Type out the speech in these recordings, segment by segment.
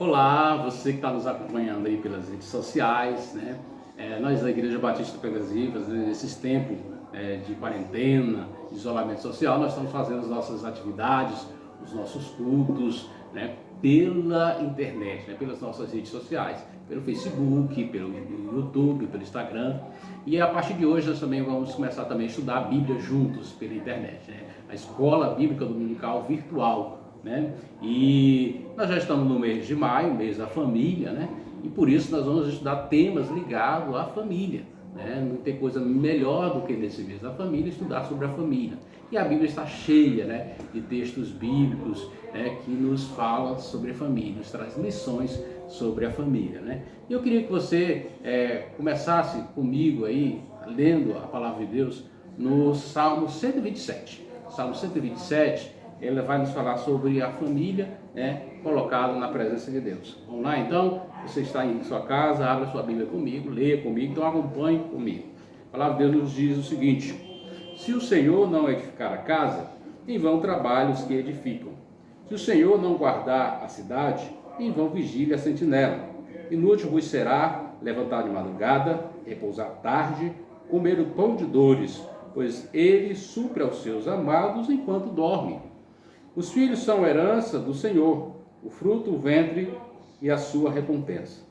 Olá, você que está nos acompanhando aí pelas redes sociais, né? Nós da Igreja Batista Pedras Vivas, nesses tempos de quarentena, de isolamento social, nós estamos fazendo as nossas atividades, os nossos cultos, né? Pela internet, né? Pelas nossas redes sociais, pelo Facebook, pelo YouTube, pelo Instagram. E a partir de hoje nós também vamos começar também a estudar a Bíblia juntos pela internet, né? A Escola Bíblica Dominical Virtual, né? E nós já estamos no mês de maio, mês da família, né? E por isso nós vamos estudar temas ligados à família, né? Não tem coisa melhor do que nesse mês da família estudar sobre a família. E a Bíblia está cheia, né, de textos bíblicos, né, que nos falam sobre a família, nos traz lições sobre a família, né? E eu queria que você começasse comigo aí, lendo a palavra de Deus, no Salmo 127. Salmo 127, ele vai nos falar sobre a família, né, colocada na presença de Deus. Vamos lá então? Você está em sua casa, abra sua Bíblia comigo, leia comigo, então acompanhe comigo. A palavra de Deus nos diz o seguinte: se o Senhor não edificar a casa, em vão trabalham os que edificam. Se o Senhor não guardar a cidade, em vão vigilia a sentinela. Inútil vos será levantar de madrugada, repousar tarde, comer o pão de dores, pois ele supre aos seus amados enquanto dormem. Os filhos são herança do Senhor, o fruto, o ventre e a sua recompensa.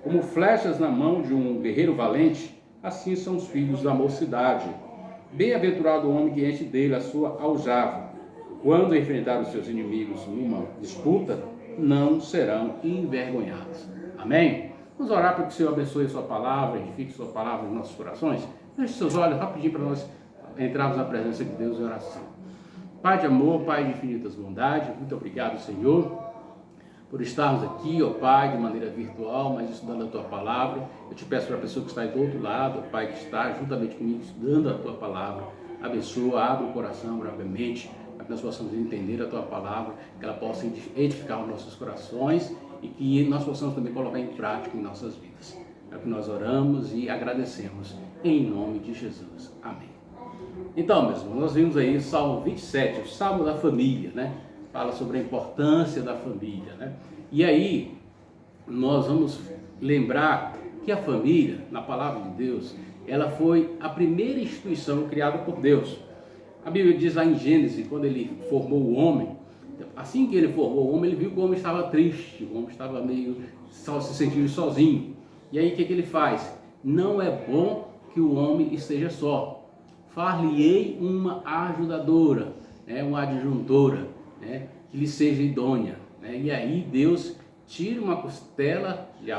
Como flechas na mão de um guerreiro valente, assim são os filhos da mocidade. Bem-aventurado o homem que enche dele a sua aljava. Quando enfrentar os seus inimigos numa disputa, não serão envergonhados. Amém? Vamos orar para que o Senhor abençoe a sua palavra, edifique sua palavra em nossos corações. Feche seus olhos rapidinho para nós entrarmos na presença de Deus em oração. Pai de amor, Pai de infinitas bondades, muito obrigado, Senhor, por estarmos aqui, ó Pai, de maneira virtual, mas estudando a Tua Palavra. Eu te peço para a pessoa que está aí do outro lado, ó Pai, que está juntamente comigo estudando a Tua Palavra, abençoa, abre o coração, abre a mente, para que nós possamos entender a Tua Palavra, que ela possa edificar os nossos corações e que nós possamos também colocar em prática em nossas vidas. É o que nós oramos e agradecemos, em nome de Jesus. Amém. Então, meus irmãos, nós vimos aí o Salmo 27, o Salmo da família, né? Fala sobre a importância da família, né? E aí, nós vamos lembrar que a família, na palavra de Deus, ela foi a primeira instituição criada por Deus. A Bíblia diz lá em Gênesis, quando ele formou o homem, assim que ele formou o homem, ele viu que o homem estava triste, o homem estava meio se sentindo sozinho. E aí, o que ele faz? Não é bom que o homem esteja só. Far-lhe-ei uma ajudadora, né, uma adjuntora, né, que lhe seja idônea. Né? E aí Deus tira uma costela de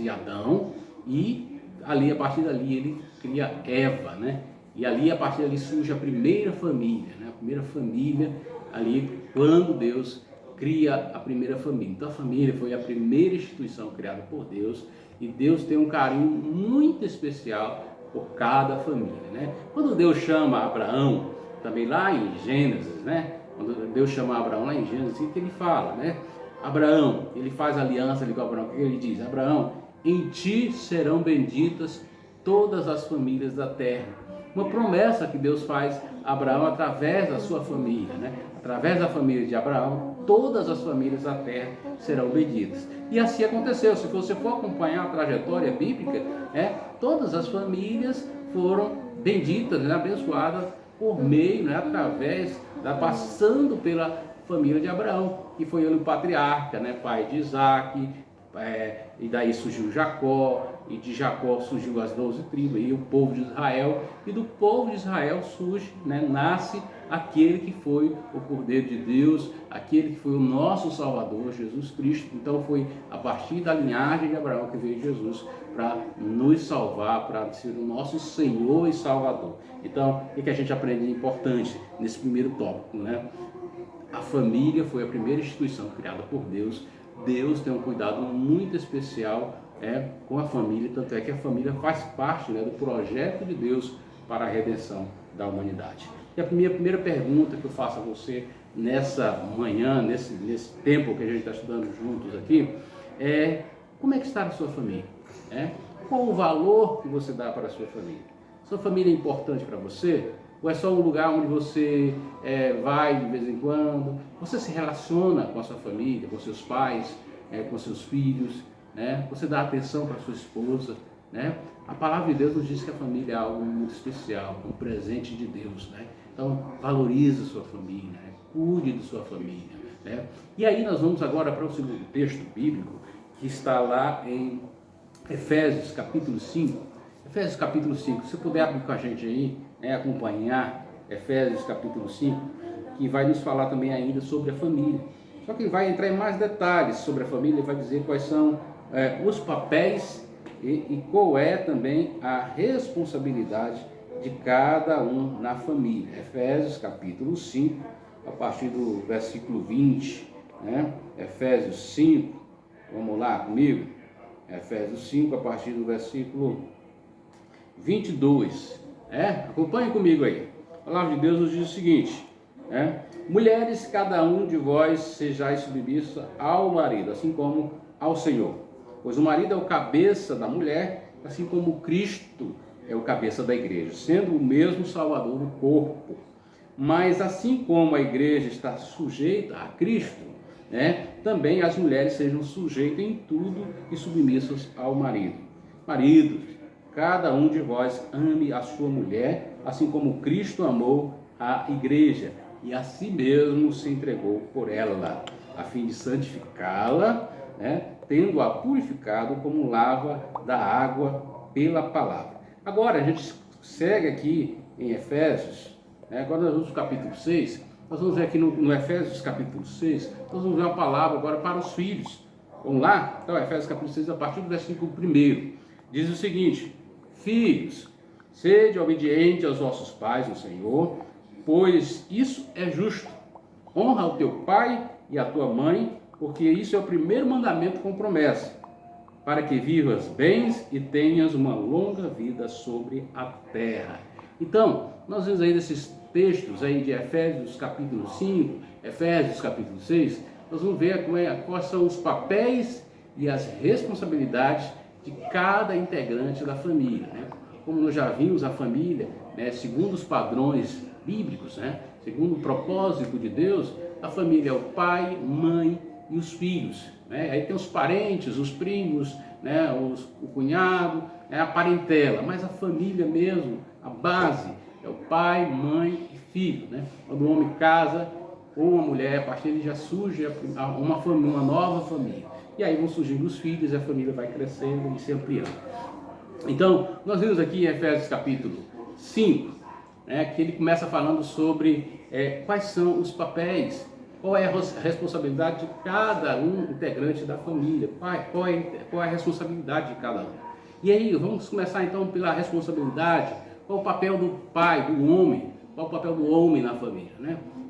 Adão e ali, a partir dali ele cria Eva, né? E ali, a partir dali, surge a primeira família, né? A primeira família ali, quando Deus cria a primeira família. Então a família foi a primeira instituição criada por Deus e Deus tem um carinho muito especial por cada família, né? Quando Deus chama Abraão, também lá em Gênesis, né? Quando Deus chama Abraão lá em Gênesis, o que ele fala, né? Abraão, ele faz aliança ali com Abraão, o que ele diz? Abraão, em ti serão benditas todas as famílias da terra. Uma promessa que Deus faz a Abraão através da sua família, né? Através da família de Abraão, todas as famílias da terra serão benditas. E assim aconteceu. Se você for acompanhar a trajetória bíblica, todas as famílias foram benditas, né? Abençoadas por meio, né? Através, passando pela família de Abraão, que foi ele o patriarca, né? Pai de Isaac, e daí surgiu Jacó, e de Jacó surgiu as 12 tribos, e o povo de Israel, e do povo de Israel surge, né, nasce aquele que foi o Cordeiro de Deus, aquele que foi o nosso Salvador, Jesus Cristo. Então foi a partir da linhagem de Abraão que veio Jesus para nos salvar, para ser o nosso Senhor e Salvador. Então, o que a gente aprende de importante nesse primeiro tópico, né? A família foi a primeira instituição criada por Deus. Deus tem um cuidado muito especial com a família, tanto é que a família faz parte, né, do projeto de Deus para a redenção da humanidade. E a minha primeira pergunta que eu faço a você nessa manhã, nesse tempo que a gente está estudando juntos aqui, é: como é que está a sua família? Qual o valor que você dá para a sua família? Sua família é importante para você? Ou é só um lugar onde você vai de vez em quando? Você se relaciona com a sua família, com seus pais? com seus filhos, né? Você dá atenção para sua esposa, né? A palavra de Deus nos diz que a família é algo muito especial, um presente de Deus, né? Então, valorize a sua família, né? Cuide de sua família, né? E aí nós vamos agora para o segundo texto bíblico, que está lá em Efésios capítulo 5. Efésios capítulo 5, se puder abrir com a gente aí, né, acompanhar Efésios capítulo 5, que vai nos falar também ainda sobre a família. Só que vai entrar em mais detalhes sobre a família, vai dizer quais são os papéis e qual é também a responsabilidade de cada um na família. Efésios capítulo 5, a partir do versículo 20, né? Efésios 5, vamos lá comigo? Efésios 5, a partir do versículo 22, acompanhe comigo aí. A palavra de Deus nos diz o seguinte, mulheres, cada um de vós sejais submissa ao marido, assim como ao Senhor. Pois o marido é o cabeça da mulher, assim como Cristo é o cabeça da igreja, sendo o mesmo Salvador do corpo. Mas assim como a igreja está sujeita a Cristo, também as mulheres sejam sujeitas em tudo e submissas ao marido. Maridos, cada um de vós ame a sua mulher, assim como Cristo amou a igreja e a si mesmo se entregou por ela, a fim de santificá-la, tendo-a purificado como lava da água pela palavra. Agora a gente segue aqui em Efésios, agora nós vamos no capítulo 6, nós vamos ver aqui no Efésios capítulo 6, nós vamos ver uma palavra agora para os filhos. Vamos lá? Então Efésios capítulo 6, a partir do versículo 1, diz o seguinte: filhos, sede obediente aos vossos pais no Senhor, pois isso é justo. Honra o teu pai e a tua mãe, porque isso é o primeiro mandamento com promessa, para que vivas bem e tenhas uma longa vida sobre a terra. Então, nós vemos aí desses textos aí de Efésios capítulo 5, Efésios capítulo 6, nós vamos ver quais são os papéis e as responsabilidades de cada integrante da família, Como nós já vimos, a família, segundo os padrões bíblicos, segundo o propósito de Deus, a família é o pai, mãe e os filhos, Aí tem os parentes, os primos, o cunhado, a parentela, mas a família mesmo, a base, é o pai, mãe e filho, Quando o homem casa ou uma mulher, a partir dele já surge uma nova família. E aí vão surgindo os filhos e a família vai crescendo e se ampliando. Então, nós vimos aqui em Efésios capítulo 5, que ele começa falando sobre quais são os papéis, qual é a responsabilidade de cada um integrante da família, qual é a responsabilidade de cada um. E aí, vamos começar então pela responsabilidade, qual é o papel do pai, do homem, qual é o papel do homem na família,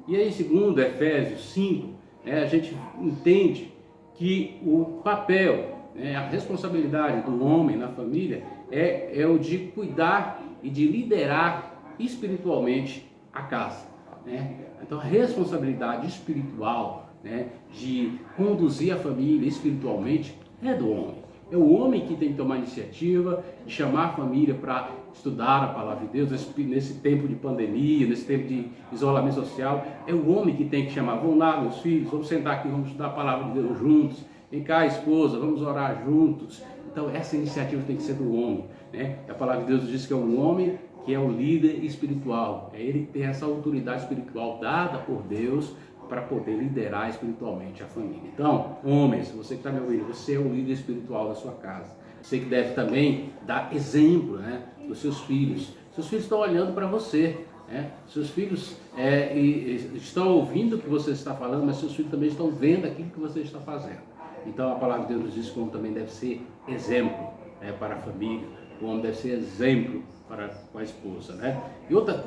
E aí, segundo Efésios 5, a gente entende que o papel, a responsabilidade do homem na família é o de cuidar e de liderar espiritualmente a casa, Então a responsabilidade espiritual, de conduzir a família espiritualmente é do homem. É o homem que tem que tomar a iniciativa de chamar a família para estudar a palavra de Deus nesse tempo de pandemia, nesse tempo de isolamento social. É o homem que tem que chamar: vamos lá, meus filhos, vamos sentar aqui, vamos estudar a palavra de Deus juntos. Vem cá, esposa, vamos orar juntos. Então essa iniciativa tem que ser do homem, A palavra de Deus diz que é um homem que é o líder espiritual. É ele que tem essa autoridade espiritual dada por Deus para poder liderar espiritualmente a família. Então, homens, você que está me ouvindo, você é o líder espiritual da sua casa. Você que deve também dar exemplo, dos seus filhos. Seus filhos estão olhando para você, Seus filhos estão ouvindo o que você está falando, mas seus filhos também estão vendo aquilo que você está fazendo. Então, a palavra de Deus nos diz que o homem também deve ser exemplo para a família. O homem deve ser exemplo para com a esposa, E outra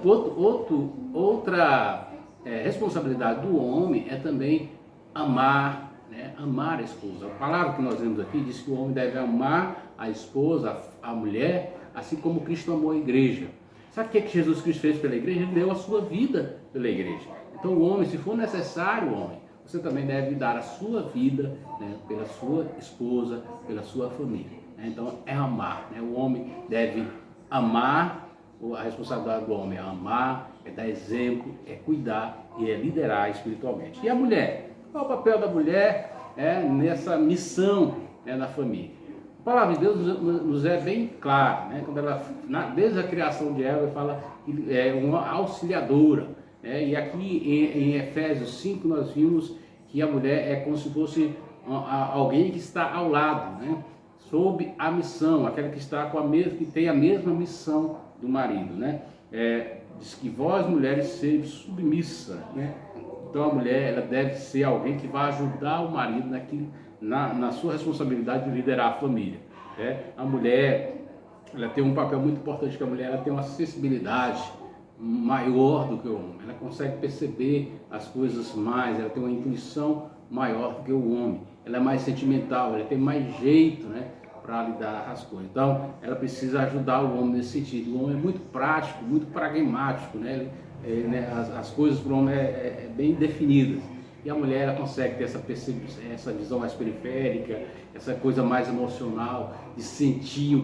responsabilidade do homem é também amar, amar a esposa. A palavra que nós vemos aqui diz que o homem deve amar a esposa, a mulher, assim como Cristo amou a igreja. Sabe o que Jesus Cristo fez pela igreja? Ele deu a sua vida pela igreja. Então o homem, se for necessário, você também deve dar a sua vida, pela sua esposa, pela sua família. Então é amar, O homem deve amar, a responsabilidade do homem é amar, é dar exemplo, é cuidar e é liderar espiritualmente. E a mulher? Qual é o papel da mulher nessa missão na família. A palavra de Deus nos é bem clara, né? Quando ela, desde a criação de Eva, fala que é uma auxiliadora. E aqui em Efésios 5 nós vimos que a mulher é como se fosse alguém que está ao lado, né? Sob a missão, aquela que está que tem a mesma missão do marido, né? Diz que vós mulheres sejam submissas, né? Então a mulher ela deve ser alguém que vai ajudar o marido na sua responsabilidade de liderar a família. A mulher ela tem um papel muito importante, que a mulher ela tem uma sensibilidade maior do que o homem, ela consegue perceber as coisas mais, ela tem uma intuição maior do que o homem, ela é mais sentimental, ela tem mais jeito, né, para lidar com as coisas. Então ela precisa ajudar o homem nesse sentido. O homem é muito prático, muito pragmático, né? As coisas para o homem bem definidas, e a mulher ela consegue ter essa visão mais periférica, essa coisa mais emocional, de sentir o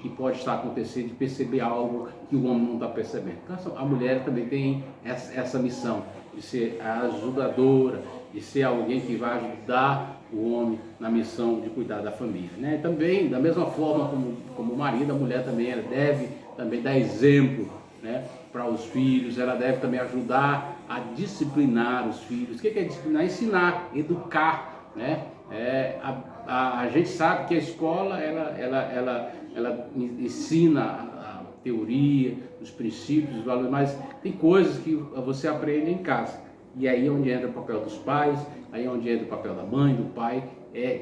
que pode estar acontecendo, de perceber algo que o homem não está percebendo. Então a mulher também tem essa missão de ser a ajudadora, de ser alguém que vai ajudar o homem na missão de cuidar da família, né? Também, da mesma forma como o marido, a mulher também ela deve também dar exemplo, né, para os filhos, ela deve também ajudar a disciplinar os filhos. O que é disciplinar? Ensinar, educar, né? A gente sabe que a escola ela ensina a teoria, os princípios, os valores, mas tem coisas que você aprende em casa. E aí é onde entra o papel dos pais, aí é onde entra o papel da mãe, do pai,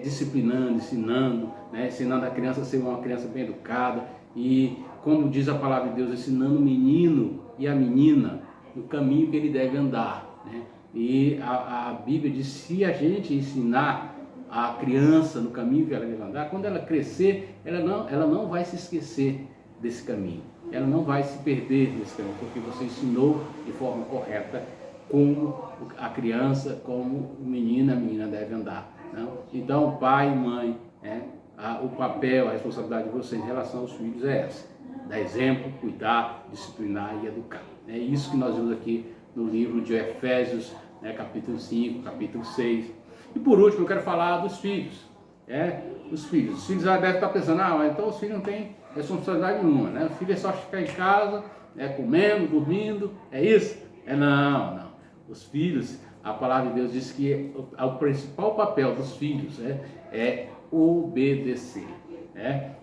disciplinando, ensinando, né? Ensinando a criança a ser uma criança bem educada e, como diz a palavra de Deus, ensinando o menino e a menina no caminho que ele deve andar, né? E a Bíblia diz, se a gente ensinar a criança no caminho que ela deve andar, quando ela crescer, ela não vai se esquecer desse caminho, ela não vai se perder desse caminho, porque você ensinou de forma correta como a criança, como o menino, a menina deve andar, né? Então, pai e mãe, o papel, a responsabilidade de vocês em relação aos filhos é essa: dar exemplo, cuidar, disciplinar e educar. É isso que nós vemos aqui no livro de Efésios, né, capítulo 5, capítulo 6. E por último, eu quero falar dos filhos. Os filhos já devem estar pensando, mas então os filhos não têm responsabilidade nenhuma, né? O filho é só ficar em casa, comendo, dormindo, é isso? Não. Os filhos, a palavra de Deus diz que o principal papel dos filhos é obedecer.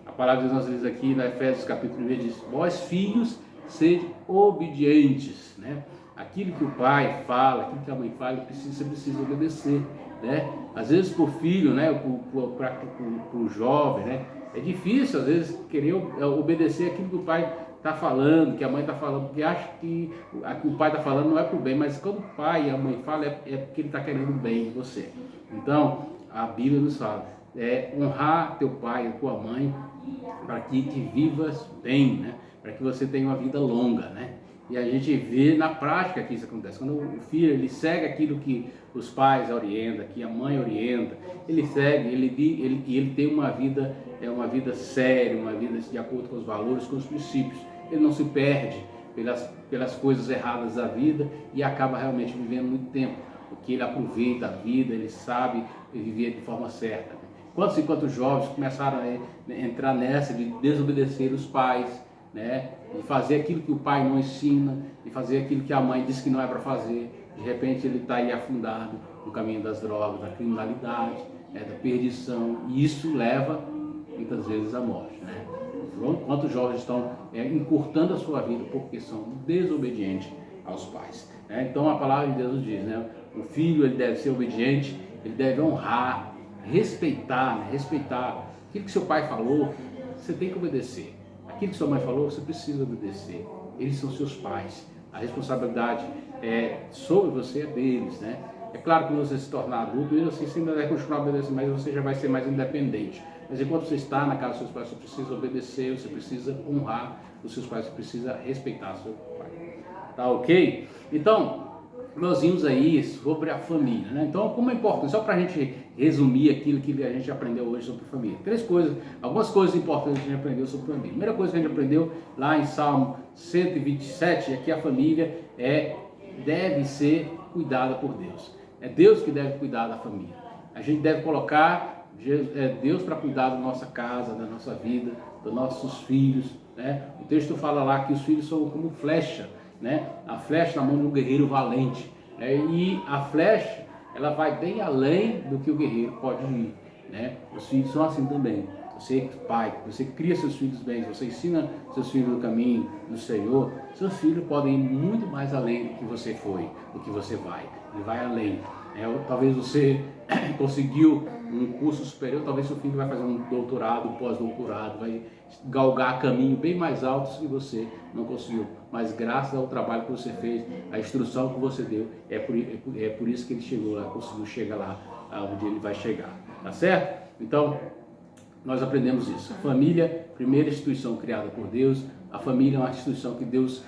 A palavra de Deus nos diz aqui na Efésios capítulo 1, diz: vós filhos, sede obedientes, né? Aquilo que o pai fala, aquilo que a mãe fala, você precisa obedecer, né? Às vezes para o filho, né, para o jovem, né, é difícil às vezes querer obedecer aquilo que o pai está falando, que a mãe está falando, porque acha que o pai está falando não é para o bem, mas quando o pai e a mãe falam é porque ele está querendo o bem de você. Então a Bíblia nos fala, honrar teu pai e tua mãe para que vivas bem, né? Para que você tenha uma vida longa, né? E a gente vê na prática que isso acontece. Quando o filho ele segue aquilo que os pais orientam, que a mãe orienta, ele segue, ele tem uma vida séria, uma vida de acordo com os valores, com os princípios. Ele não se perde pelas coisas erradas da vida e acaba realmente vivendo muito tempo, porque ele aproveita a vida, ele sabe viver de forma certa. Quantos e quantos jovens começaram a entrar nessa de desobedecer os pais, né? De fazer aquilo que o pai não ensina, de fazer aquilo que a mãe diz que não é para fazer. De repente ele está aí afundado no caminho das drogas, da criminalidade, da perdição, e isso leva muitas vezes à morte, né? Quantos jovens estão encurtando a sua vida porque são desobedientes aos pais, né? Então a palavra de Deus nos diz, né? O filho ele deve ser obediente, ele deve honrar, respeitar, né? Respeitar aquilo que seu pai falou, você tem que obedecer. Aquilo que sua mãe falou, você precisa obedecer. Eles são seus pais. A responsabilidade sobre você é deles, né? É claro que quando você se tornar adulto, mesmo assim você ainda vai continuar obedecendo, mas você já vai ser mais independente. Mas enquanto você está na casa dos seus pais, você precisa obedecer, você precisa honrar os seus pais, você precisa respeitar seu pai. Tá ok? Então, nós vimos aí sobre a família, né? Então, como é importante, só para a gente resumir aquilo que a gente aprendeu hoje sobre família. Algumas coisas importantes que a gente aprendeu sobre família. A primeira coisa que a gente aprendeu lá em Salmo 127 é que a família deve ser cuidada por Deus. É Deus que deve cuidar da família. A gente deve colocar Deus para cuidar da nossa casa, da nossa vida, dos nossos filhos, né? O texto fala lá que os filhos são como flecha, né? A flecha na mão de um guerreiro valente, né? E a flecha, ela vai bem além do que o guerreiro pode ir, né? Os filhos são assim também. Você, pai, você cria seus filhos bem, você ensina seus filhos no caminho do Senhor, seus filhos podem ir muito mais além do que você foi, do que você vai. Ele vai além. Talvez você conseguiu um curso superior, talvez seu filho vai fazer um doutorado, um pós-doutorado, vai galgar caminho bem mais altos que você não conseguiu. Mas graças ao trabalho que você fez, a instrução que você deu, é por isso que ele chegou lá, conseguiu chegar lá onde ele vai chegar. Tá certo? Então, nós aprendemos isso. A família, primeira instituição criada por Deus. A família é uma instituição que Deus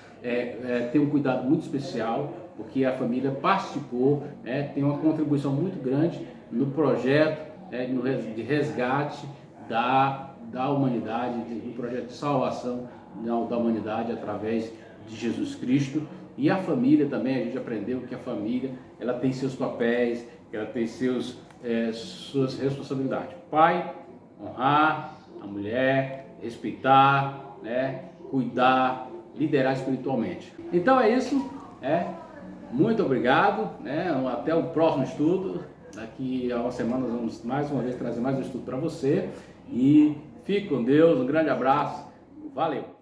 tem um cuidado muito especial, porque a família participou, tem uma contribuição muito grande no projeto de resgate da humanidade, no projeto de salvação da humanidade através de Jesus Cristo. E a família também, a gente aprendeu que a família, ela tem seus papéis, ela tem suas responsabilidades. Pai, honrar a mulher, respeitar, cuidar, liderar espiritualmente. Então é isso, muito obrigado, até o próximo estudo. Daqui a uma semana nós vamos mais uma vez trazer mais um estudo para você. E fique com Deus, um grande abraço, valeu!